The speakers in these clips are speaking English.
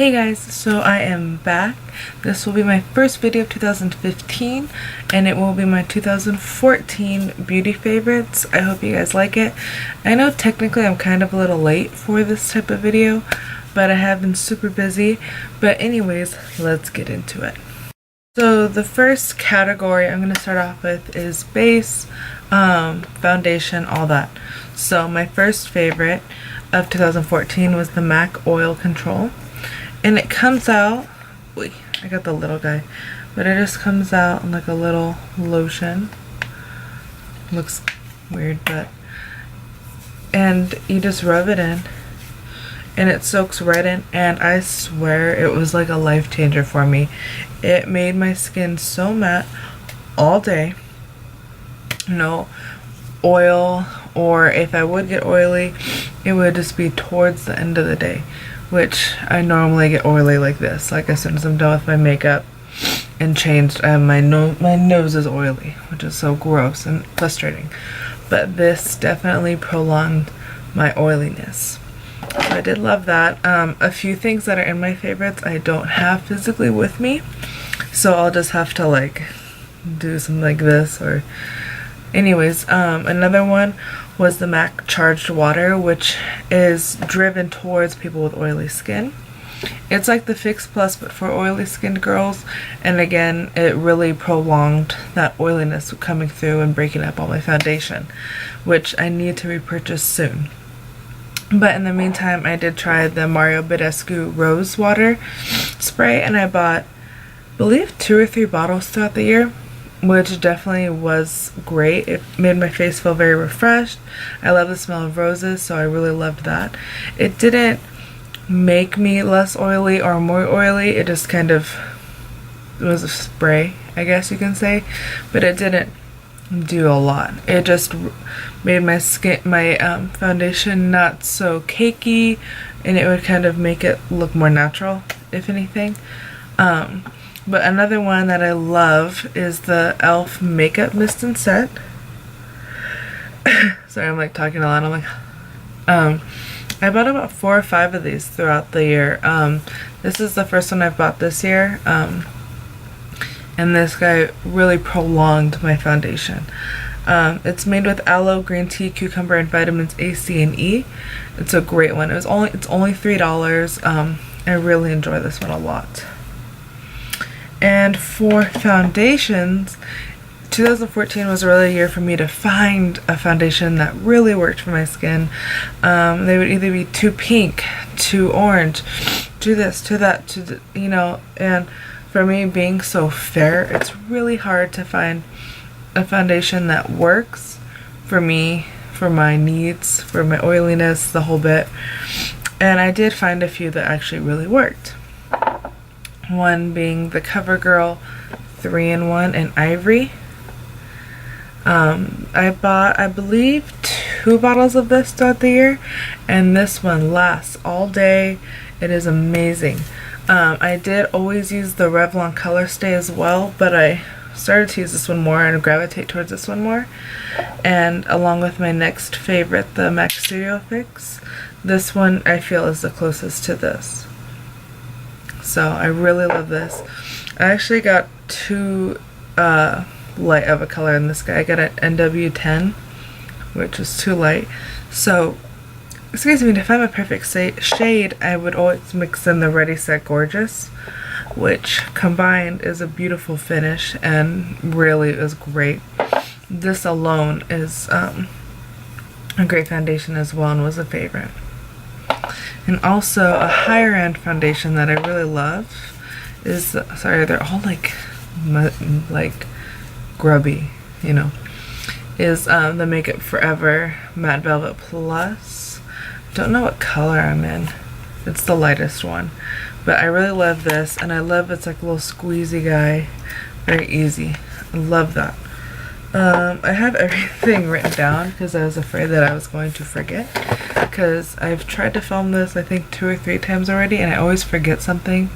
Hey guys, so I am back. This will be my first video of 2015 and it will be my 2014 beauty favorites. I hope you guys like it. I know technically I'm kind of a little late for this type of video, but I have been super busy. But anyways, let's get into it. So the first category I'm going to start off with is base, foundation, all that. So my first favorite of 2014 was the MAC Oil Control. And it comes out, wait, I got the little guy, but it just comes out in like a little lotion. Looks weird, but, and you just rub it in and it soaks right in, and I swear it was like a life changer for me. It made my skin so matte all day. No oil, or if I would get oily, it would just be towards the end of the day, which I normally get oily like this. Like as soon as I'm done with my makeup and changed, my nose is oily, which is so gross and frustrating. But this definitely prolonged my oiliness. So I did love that. A few things that are in my favorites I don't have physically with me, so I'll just have to like do something like this. Or anyways, another one was the MAC Charged Water, which is driven towards people with oily skin. It's like the Fix Plus but for oily skinned girls, and again it really prolonged that oiliness coming through and breaking up all my foundation, which I need to repurchase soon. But in the meantime, I did try the Mario Badescu Rose Water Spray, and I bought, I believe, 2 or 3 bottles throughout the year, which definitely was great. It made my face feel very refreshed. I love the smell of roses, so I really loved that. It didn't make me less oily or more oily. It just kind of, it was a spray, I guess you can say, but it didn't do a lot. It just made my skin, my foundation not so cakey, and it would kind of make it look more natural, if anything. But another one that I love is the e.l.f. Makeup Mist and Set. Sorry, I'm like talking a lot. I'm like, I bought about 4 or 5 of these throughout the year. This is the first one I've bought this year. And this guy really prolonged my foundation. It's made with aloe, green tea, cucumber, and vitamins A, C, and E. It's a great one. It's only $3. I really enjoy this one a lot. And for foundations, 2014 was really a year for me to find a foundation that really worked for my skin. They would either be too pink, too orange, too this, too that, to, you know, and for me being so fair, it's really hard to find a foundation that works for me, for my needs, for my oiliness, the whole bit. And I did find a few that actually really worked. One being the CoverGirl 3-in-1 in Ivory. I bought, I believe, 2 bottles of this throughout the year, and this one lasts all day. It is amazing. I did always use the Revlon Color Stay as well, but I started to use this one more and gravitate towards this one more. And along with my next favorite, the MAC Studio Fix, this one I feel is the closest to this. So I really love this. I actually got too light of a color in this guy. I got an NW10, which is too light. So, excuse me, to find my perfect shade, I would always mix in the Ready Set Gorgeous, which combined is a beautiful finish and really is great. This alone is a great foundation as well, and was a favorite. And also a higher end foundation that I really love is, sorry, they're all like grubby, you know, is the Makeup Forever Matte Velvet Plus. Don't know what color I'm in. It's the lightest one, but I really love this, and I love it's like a little squeezy guy, very easy. I love that. I have everything written down because I was afraid that I was going to forget, because I've tried to film this I think 2 or 3 times already and I always forget something.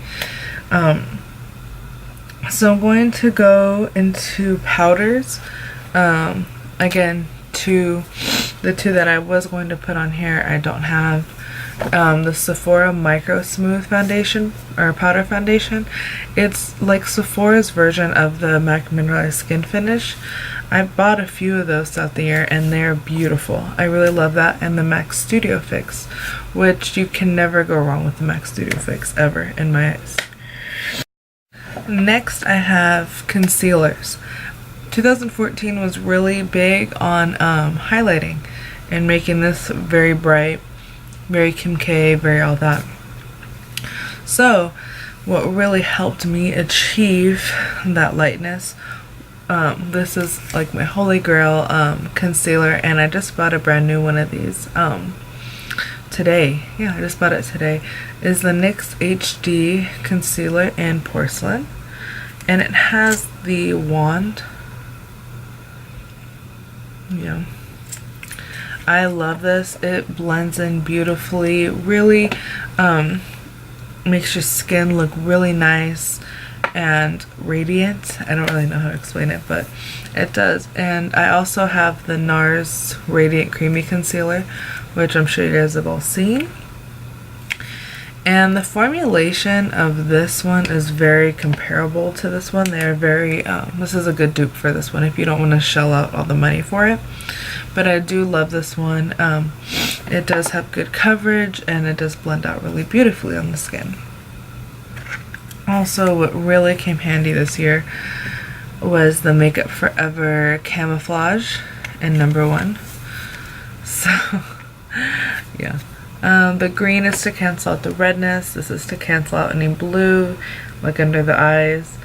So I'm going to go into powders. Again, the two that I was going to put on here I don't have. the Sephora Micro Smooth Foundation, or Powder Foundation. It's like Sephora's version of the MAC Mineralized Skin Finish. I bought a few of those throughout the year, and they're beautiful. I really love that. And the MAC Studio Fix, which you can never go wrong with the MAC Studio Fix, ever, in my eyes. Next, I have concealers. 2014 was really big on highlighting and making this very bright, very Kim K, very all that. So what really helped me achieve that lightness, this is like my holy grail concealer, and I just bought a brand new one of these today. Yeah, I just bought it today. Is the NYX HD concealer in porcelain, and it has the wand. Yeah, I love this. It blends in beautifully, really makes your skin look really nice and radiant. I don't really know how to explain it, but it does. And I also have the NARS Radiant Creamy Concealer, which I'm sure you guys have all seen. And the formulation of this one is very comparable to this one. They are very, this is a good dupe for this one if you don't want to shell out all the money for it. But I do love this one. It does have good coverage, and it does blend out really beautifully on the skin. Also, what really came handy this year was the Makeup Forever Camouflage in #1. So, yeah. The green is to cancel out the redness. This is to cancel out any blue, like under the eyes.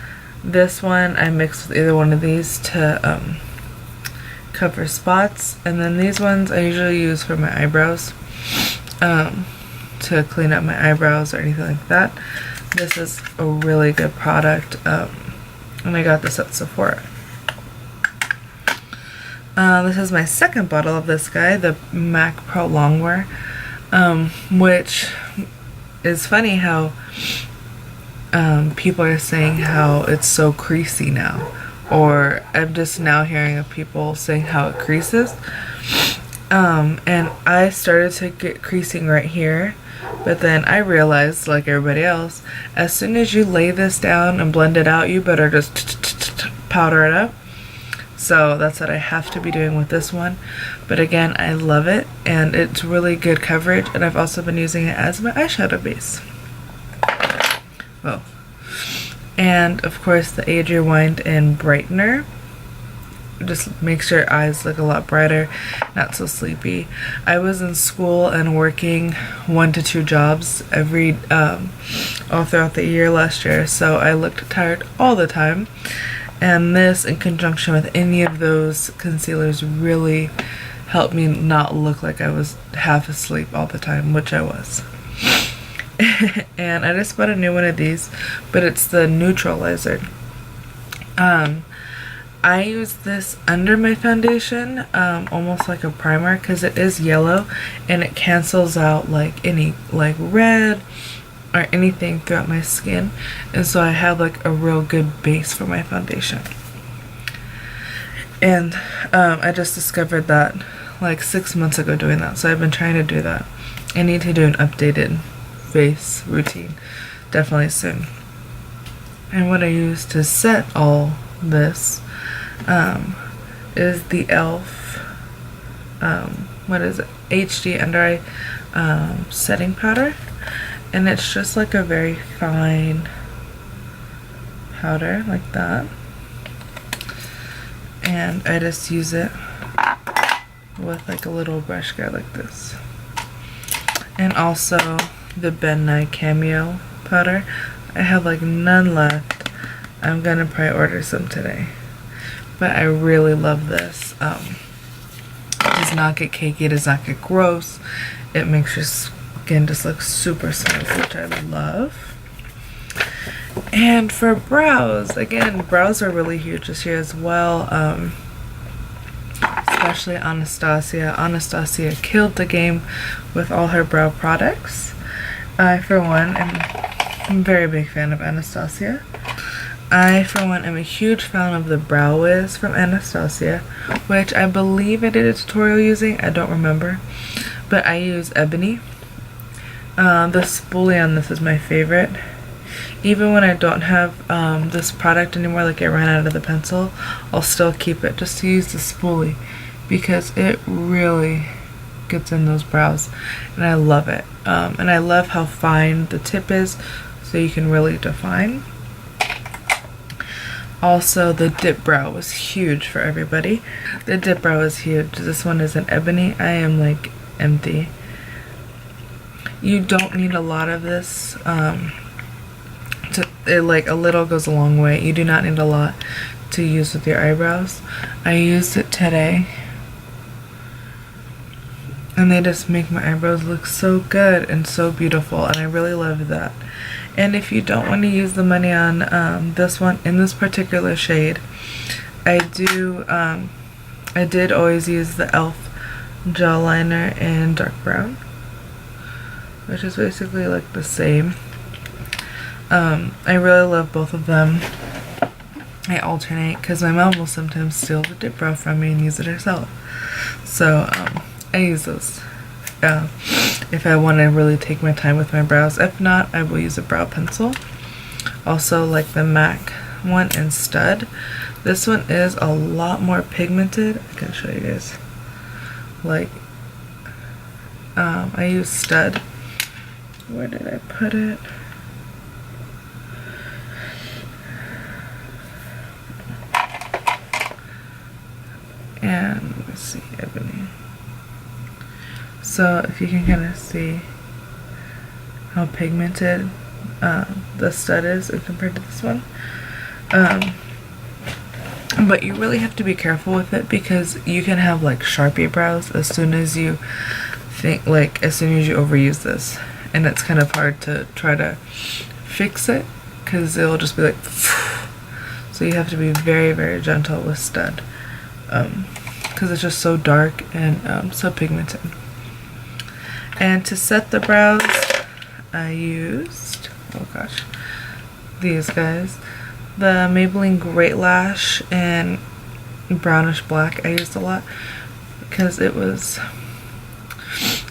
This one I mixed with either one of these to cover spots. And then these ones I usually use for my eyebrows, to clean up my eyebrows or anything like that. This is a really good product, and I got this at Sephora. This is my second bottle of this guy, the MAC Pro Longwear. Which is funny how people are saying how it's so creasy now, or I'm just now hearing of people saying how it creases, and I started to get creasing right here, but then I realized, like everybody else, as soon as you lay this down and blend it out, you better just powder it up. So that's what I have to be doing with this one. But again, I love it, and it's really good coverage, and I've also been using it as my eyeshadow base. Well, and of course the Age Rewind and Brightener. Just makes your eyes look a lot brighter, not so sleepy. I was in school and working 1 to 2 jobs every all throughout the year last year, so I looked tired all the time. And this, in conjunction with any of those concealers, really helped me not look like I was half asleep all the time, which I was. And I just bought a new one of these, but it's the Neutralizer. I use this under my foundation, almost like a primer, because it is yellow, and it cancels out like any red or anything throughout my skin, and so I have like a real good base for my foundation. And I just discovered that like 6 months ago doing that, so I've been trying to do that. I need to do an updated face routine definitely soon. And what I use to set all this is the e.l.f. What is it? HD Under Eye setting powder. And it's just like a very fine powder, like that. And I just use it with like a little brush guard like this. And also the Ben Nye Cameo powder. I have like none left. I'm gonna probably order some today. But I really love this. It does not get cakey, it does not get gross. It makes your skin just look super smooth, which I love. And for brows, again, brows are really huge this year as well. Especially Anastasia. Anastasia killed the game with all her brow products. I, for one, am a very big fan of Anastasia. I, for one, am a huge fan of the Brow Wiz from Anastasia, which I believe I did a tutorial using. I don't remember. But I use Ebony. The spoolie on this is my favorite. Even when I don't have this product anymore, like I ran out of the pencil, I'll still keep it just to use the spoolie because it really gets in those brows and I love it. And I love how fine the tip is, so you can really define. Also, the dip brow was huge for everybody. The dip brow is huge. This one is an ebony. I am like empty. You don't need a lot of this. Like a little goes a long way. You do not need a lot to use with your eyebrows. I used it today and they just make my eyebrows look so good and so beautiful, and I really love that. And if you don't want to use the money on this one in this particular shade, I did always use the e.l.f. gel liner in dark brown, which is basically like the same. I really love both of them. I alternate because my mom will sometimes steal the dip brow from me and use it herself. So I use those if I want to really take my time with my brows. If not, I will use a brow pencil. Also, like the MAC one in Stud. This one is a lot more pigmented. I can show you guys. Like, I use Stud. Where did I put it? And let's see, ebony. So if you can kind of see how pigmented the Stud is compared to this one. But you really have to be careful with it because you can have like Sharpie brows as soon as you overuse this, and it's kind of hard to try to fix it because it'll just be like so you have to be very, very gentle with Stud because it's just so dark and so pigmented. And to set the brows, I used, oh gosh, these guys. The Maybelline Great Lash in brownish black I used a lot because it was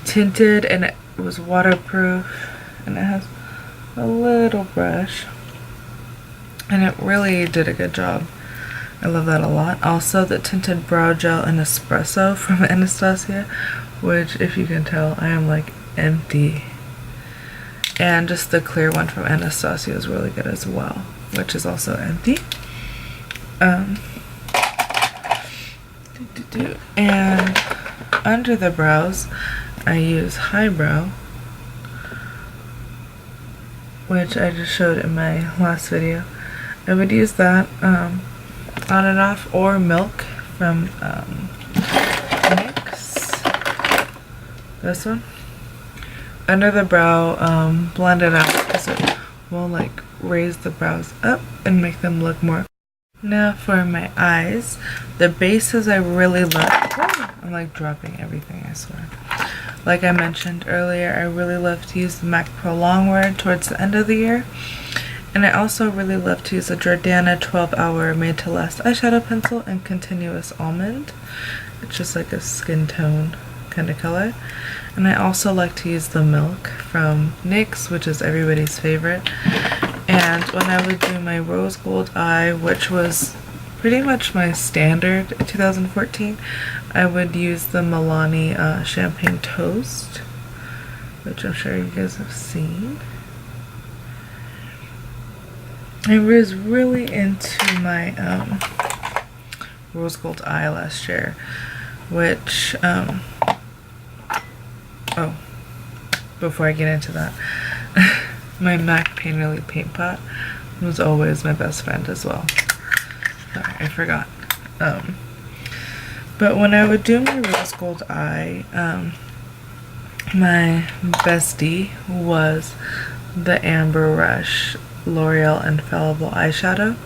tinted and it was waterproof and it has a little brush and it really did a good job. I love that a lot. Also, the tinted brow gel in Espresso from Anastasia, which, if you can tell, I am like empty. And just the clear one from Anastasia is really good as well, which is also empty. And under the brows, I use Highbrow, which I just showed in my last video. I would use that on and off, or Milk from NYX. This one. Under the brow, blend it out because it will like raise the brows up and make them look more. Now for my eyes, the bases I really love. I'm like dropping everything, I swear. Like I mentioned earlier, I really love to use the MAC Pro Longwear towards the end of the year. And I also really love to use a Jordana 12 Hour Made to Last eyeshadow pencil in Continuous Almond. It's just like a skin tone kind of color. And I also like to use the Milk from NYX, which is everybody's favorite. And when I would do my rose gold eye, which was pretty much my standard in 2014, I would use the Milani Champagne Toast, which I'm sure you guys have seen. I was really into my rose gold eye last year, which oh, before I get into that, my MAC Painterly Paint Pot was always my best friend as well. Sorry, I forgot. But when I would do my rose gold eye, my bestie was the Amber Rush L'Oreal Infallible eyeshadow,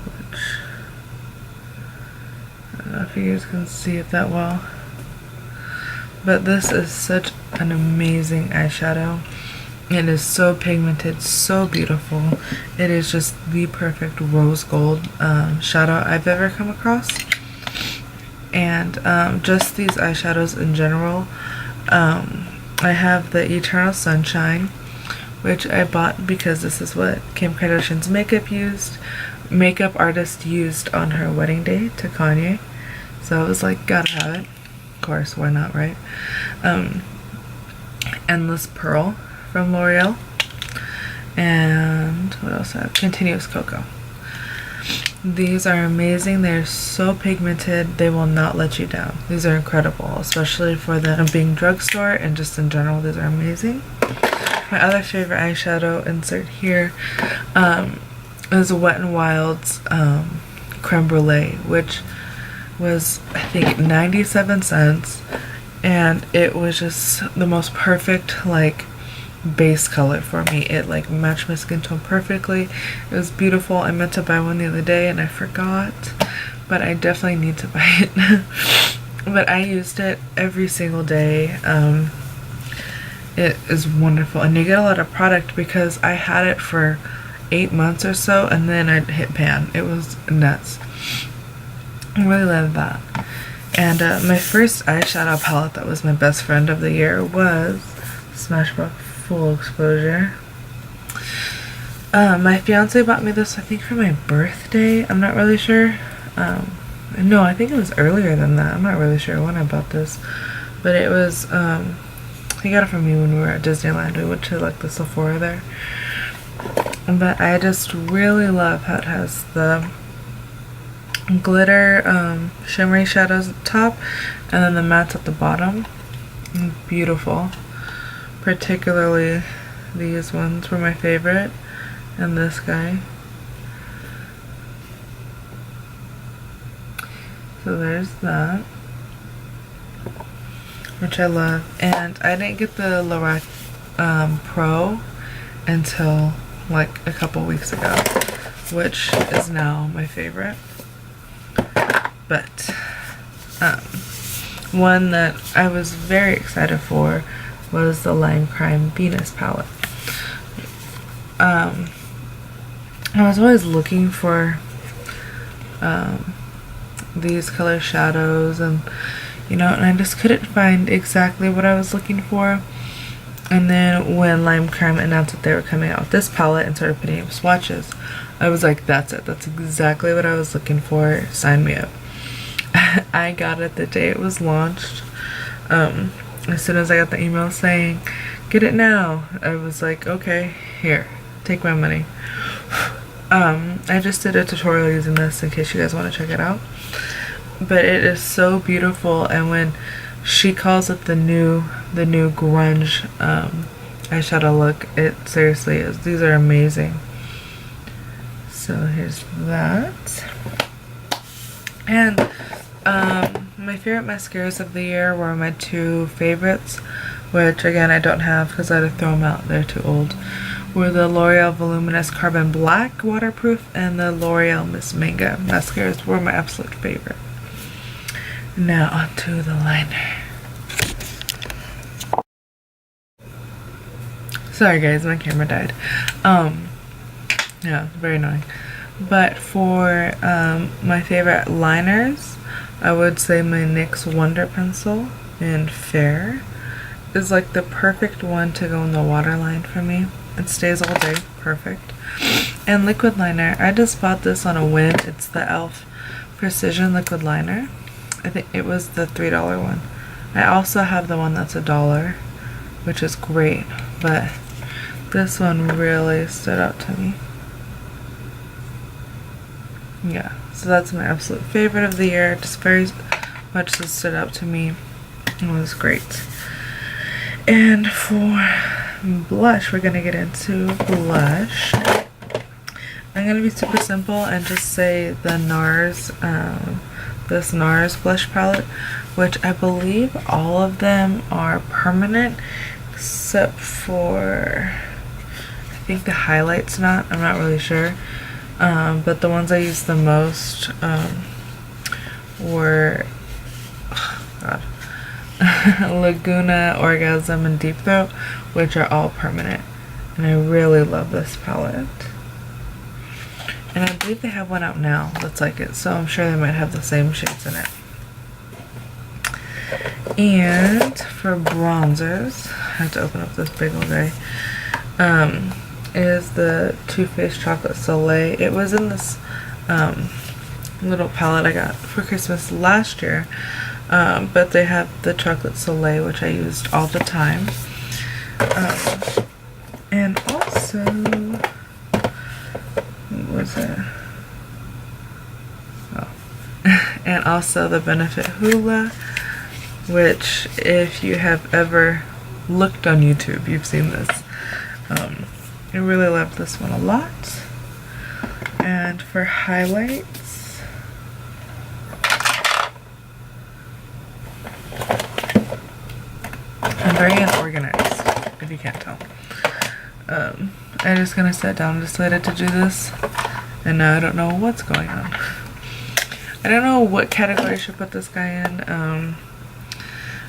which I don't know if you guys can see it that well, but this is such an amazing eyeshadow. It is so pigmented, so beautiful. It is just the perfect rose gold shadow I've ever come across. And just these eyeshadows in general, I have the Eternal Sunshine, which I bought because this is what Kim Kardashian's makeup artist used on her wedding day to Kanye. So I was like, gotta have it. Of course, why not, right? Endless Pearl from L'Oreal. And what else I have? Continuous Cocoa. These are amazing. They're so pigmented. They will not let you down. These are incredible, especially for them being drugstore and just in general. These are amazing. My other favorite eyeshadow insert here is Wet n Wild's Creme Brulee, which was, I think, 97 cents. And it was just the most perfect, like, base color for me. It like matched my skin tone perfectly. It was beautiful. I meant to buy one the other day and I forgot, but I definitely need to buy it. But I used it every single day. It is wonderful, and you get a lot of product because I had it for 8 months or so, and then I hit pan. It was nuts. I really love that. And my first eyeshadow palette that was my best friend of the year was Smashbox Full Exposure. My fiance bought me this, I think, for my birthday. I'm not really sure. No, I think it was earlier than that. I'm not really sure when I bought this. But it was, he got it from me when we were at Disneyland. We went to like the Sephora there. But I just really love how it has the glitter shimmery shadows at the top and then the mattes at the bottom. Beautiful. Particularly these ones were my favorite, and this guy. So there's that, which I love. And I didn't get the Lorac Pro until like a couple weeks ago, which is now my favorite. But one that I was very excited for was the Lime Crime Venus palette. I was always looking for these color shadows, and and I just couldn't find exactly what I was looking for. And then when Lime Crime announced that they were coming out with this palette and started putting up swatches, I was like, that's it. That's exactly what I was looking for. Sign me up. I got it the day it was launched. As soon as I got the email saying, get it now, I was like, okay, here, take my money. I just did a tutorial using this in case you guys want to check it out. But it is so beautiful, and when she calls it the new grunge eyeshadow look, it seriously is. These are amazing. So here's that. And my favorite mascaras of the year were my two favorites, which again I don't have because I had to throw them out, they're too old, were the L'Oreal Voluminous Carbon Black Waterproof and the L'Oreal Miss Mango mascaras were my absolute favorite. Now onto the liner. Sorry guys, my camera died. Yeah, very annoying. But for my favorite liners, I would say my NYX Wonder Pencil in Fair is like the perfect one to go in the waterline for me. It stays all day, perfect. And liquid liner, I just bought this on a whim. It's the e.l.f. Precision Liquid Liner. I think it was the $3 one. I also have the one that's $1, which is great, but this one really stood out to me. Yeah, so that's my absolute favorite of the year. Just very much that stood out to me. It was great. And for blush, we're gonna get into blush. I'm gonna be super simple and just say the NARS, this NARS blush palette, which I believe all of them are permanent, except for, I think the highlight's not. I'm not really sure. But the ones I used the most were, Laguna, Orgasm, and Deep Throat, which are all permanent. And I really love this palette. And I believe they have one out now that's like it, so I'm sure they might have the same shades in it. And for bronzers, had to open up this big old guy. Is the Too Faced Chocolate Soleil. It was in this little palette I got for Christmas last year, but they have the Chocolate Soleil, which I used all the time. And also, what was it? Oh. And also the Benefit Hoola, which if you have ever looked on YouTube, you've seen this. I really love this one a lot. And for highlights, I'm very unorganized, if you can't tell. I just kind of sat down and decided to do this, and now I don't know what's going on. I don't know what category I should put this guy in. I'm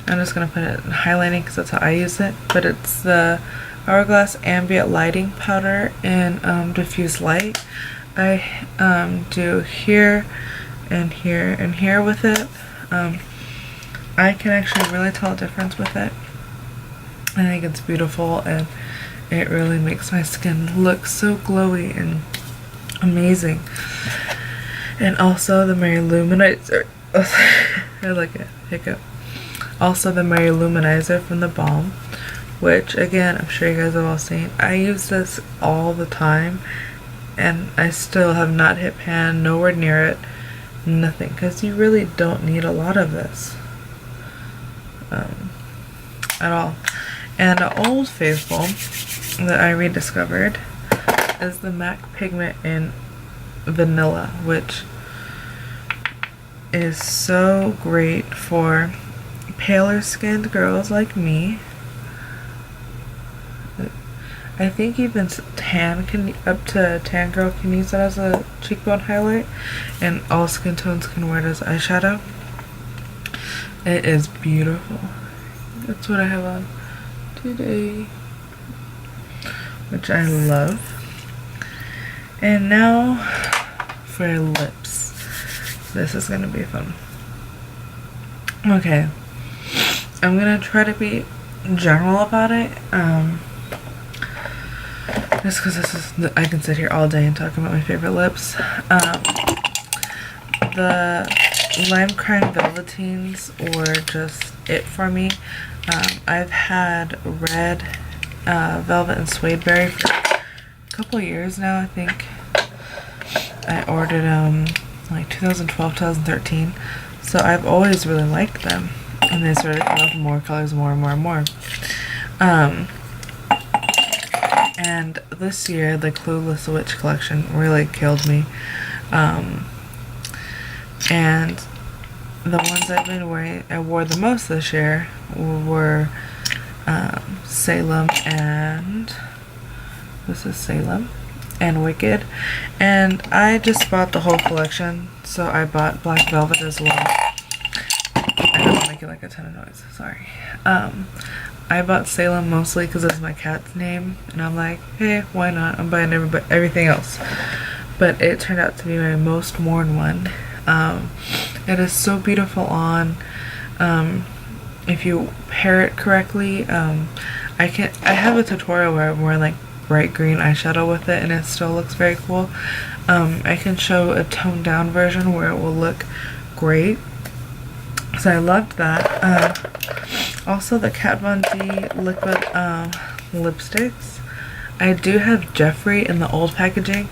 just going to put it in highlighting because that's how I use it, but it's the Hourglass Ambient Lighting Powder in Diffuse Light. I do here and here and here with it. I can actually really tell a difference with it. I think it's beautiful, and it really makes my skin look so glowy and amazing. And also the Mary Luminizer. I like it. Hiccup. Also the Mary Luminizer from the Balm, which again, I'm sure you guys have all seen. I use this all the time, and I still have not hit pan, nowhere near it, nothing, because you really don't need a lot of this at all. And an old faithful that I rediscovered is the MAC Pigment in Vanilla, which is so great for paler skinned girls like me. I think even up to tan girl can use that as a cheekbone highlight, and all skin tones can wear it as eyeshadow. It is beautiful. That's what I have on today, which I love. And now for lips. This is gonna be fun. Okay, I'm gonna try to be general about it. Just because I can sit here all day and talk about my favorite lips. The Lime Crime Velveteens were just it for me. I've had red velvet and suede berry for a couple years now. I think I ordered like 2012, 2013. So I've always really liked them, and they started coming out with more colors, more and more and more. And this year, the Clueless Witch collection really killed me. And the ones I've been wearing, I wore the most this year, were Salem and this is Salem and Wicked. And I just bought the whole collection, so I bought Black Velvet as well. I don't make it like a ton of noise, sorry. I bought Salem mostly because it's my cat's name, and I'm like, hey, why not? I'm buying everything else. But it turned out to be my most worn one. It is so beautiful on. If you pair it correctly, I have a tutorial where I'm wearing like bright green eyeshadow with it, and it still looks very cool. I can show a toned down version where it will look great. So I loved that. Also the Kat Von D liquid lipsticks. I do have Jeffree in the old packaging.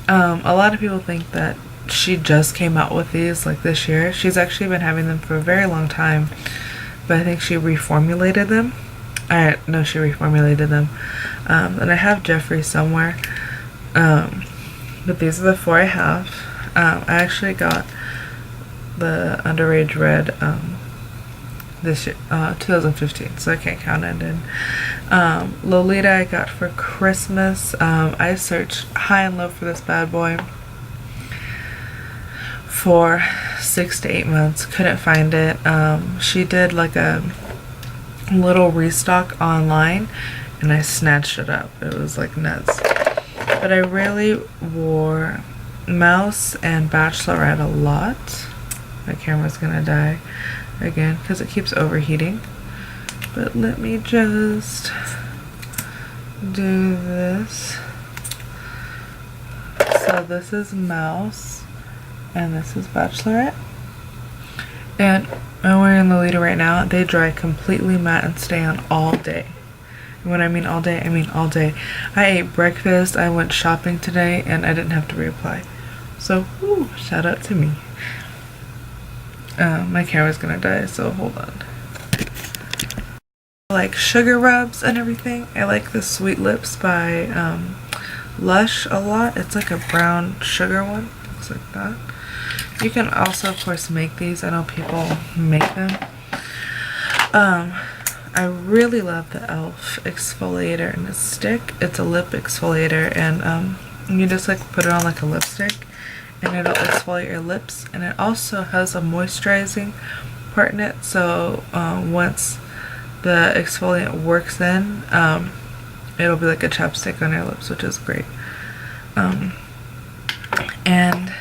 A lot of people think that she just came out with these like this year. She's actually been having them for a very long time, but I think she reformulated them. No, she reformulated them. And I have Jeffree somewhere. But these are the 4 I have. I actually got the Underage Red this year, 2015, so I can't count it in. Lolita I got for Christmas. I searched high and low for this bad boy for 6 to 8 months, couldn't find it. She did like a little restock online, and I snatched it up. It was like nuts. But I really wore Mouse and Bachelorette a lot. My camera's gonna die again because it keeps overheating. but let me just do this. So this is Mouse and this is Bachelorette, and I'm wearing Lolita right now. They dry completely matte and stay on all day. And when I mean all day, I mean all day. I ate breakfast, I went shopping today, and I didn't have to reapply. So, woo, shout out to me. My camera's gonna die, so hold on. I like sugar rubs and everything. I like the Sweet Lips by Lush a lot. It's like a brown sugar one. Looks like that. You can also, of course, make these. I know people make them. I really love the e.l.f. exfoliator in a stick. It's a lip exfoliator, and you just like put it on like a lipstick, and it'll exfoliate your lips. And it also has a moisturizing part in it, so once the exfoliant works in, it'll be like a chapstick on your lips, which is great. And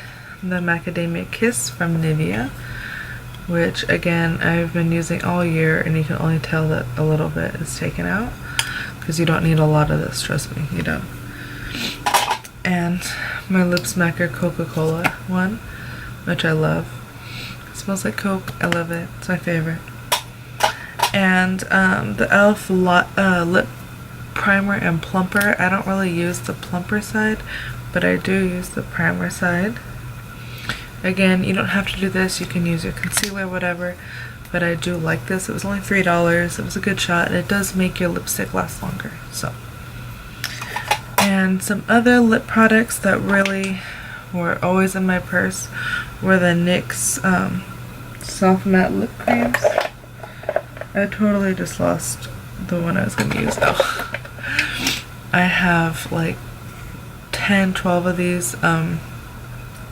the Macadamia Kiss from Nivea, which again I've been using all year, and you can only tell that a little bit is taken out because you don't need a lot of this, trust me, you don't. And my Lip Smacker Coca-Cola one, which I love. It smells like Coke, I love it, it's my favorite. And the e.l.f. lip primer and plumper. I don't really use the plumper side, but I do use the primer side. Again, you don't have to do this, you can use your concealer, whatever, but I do like this. It was only $3, it was a good shot, and it does make your lipstick last longer. So, and some other lip products that really were always in my purse were the NYX soft matte lip creams. I totally just lost the one I was going to use now. I have like 10, 12 of these. I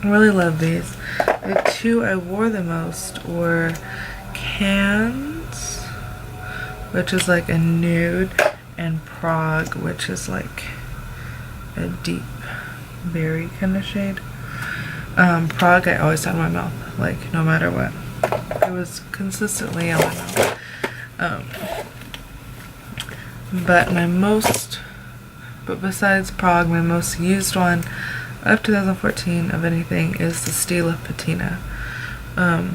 really love these. The two I wore the most were Cannes, which is like a nude, and Prague, which is like a deep berry kind of shade. Prague I always had in my mouth, like no matter what. It was consistently on my mouth. But besides Prague, my most used one of 2014 of anything is the Stila Patina. I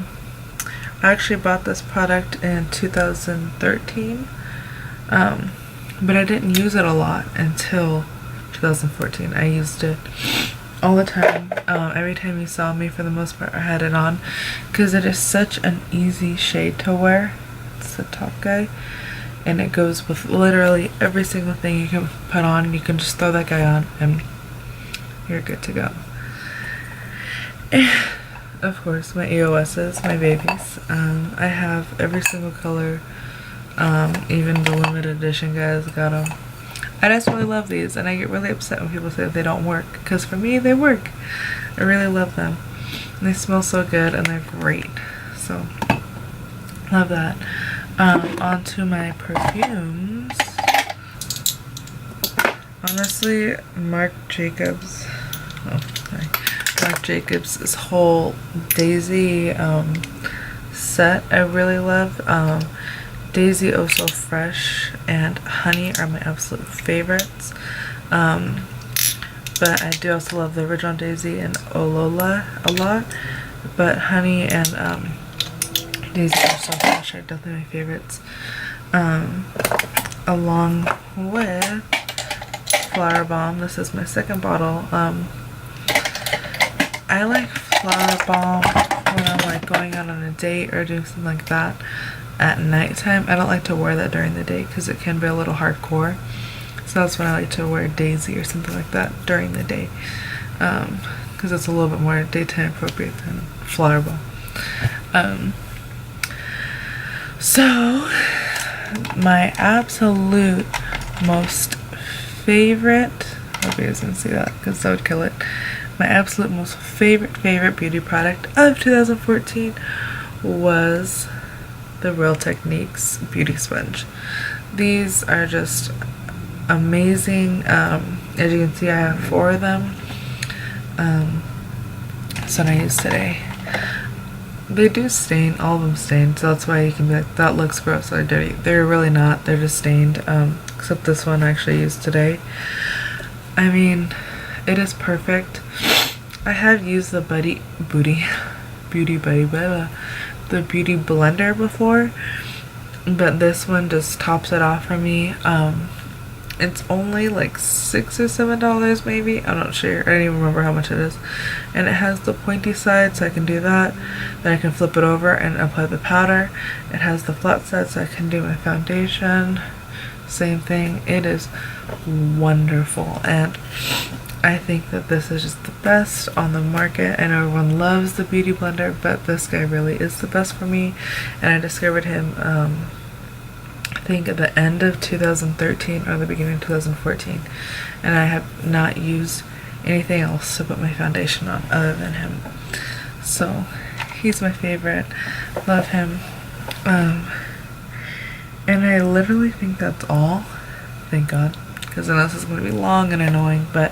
actually bought this product in 2013, but I didn't use it a lot until 2014. I used it all the time. Every time you saw me, for the most part, I had it on because it is such an easy shade to wear. It's the top guy, and it goes with literally every single thing you can put on. You can just throw that guy on and you're good to go. And of course, my EOS's, my babies. I have every single color, even the limited edition guys got them. I just really love these, and I get really upset when people say that they don't work, because for me they work. I really love them, and they smell so good, and they're great. So love that. On to my perfumes. Honestly, Marc Jacobs' whole Daisy set I really love. Daisy Oh So Fresh and Honey are my absolute favorites. But I do also love the original Daisy and Olola a lot. But Honey and Daisy Oh So Fresh are definitely my favorites. Along with Flower Bomb. This is my second bottle. I like Flower Bomb when I'm like going out on a date or doing something like that at nighttime. I don't like to wear that during the day because it can be a little hardcore. So that's when I like to wear Daisy or something like that during the day, because it's a little bit more daytime appropriate than Flower Bomb. So my absolute most favorite, I hope you guys can see that because that would kill it. My absolute most favorite beauty product of 2014 was the Real Techniques Beauty Sponge. These are just amazing. As you can see, I have 4 of them. That's what I use today. they do stain, all of them stain, so that's why you can be like, that looks gross or dirty. They're really not, they're just stained, except this one I actually used today. I mean, it is perfect. I have used the Beauty Blender before, but this one just tops it off for me. It's only like $6 or $7 maybe, I'm not sure, I don't even remember how much it is. And it has the pointy side, so I can do that. Then I can flip it over and apply the powder. It has the flat side, so I can do my foundation. Same thing. It is wonderful, and I think that this is just the best on the market. I know everyone loves the Beauty Blender, but this guy really is the best for me, and I discovered him I think at the end of 2013 or the beginning of 2014, and I have not used anything else to put my foundation on other than him. So he's my favorite. Love him. And I literally think that's all. Thank God, because I know this is going to be long and annoying, but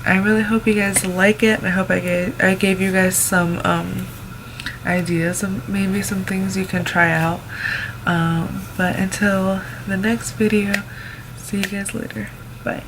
I really hope you guys like it. I hope I gave you guys some ideas of maybe some things you can try out. But until the next video, see you guys later. Bye.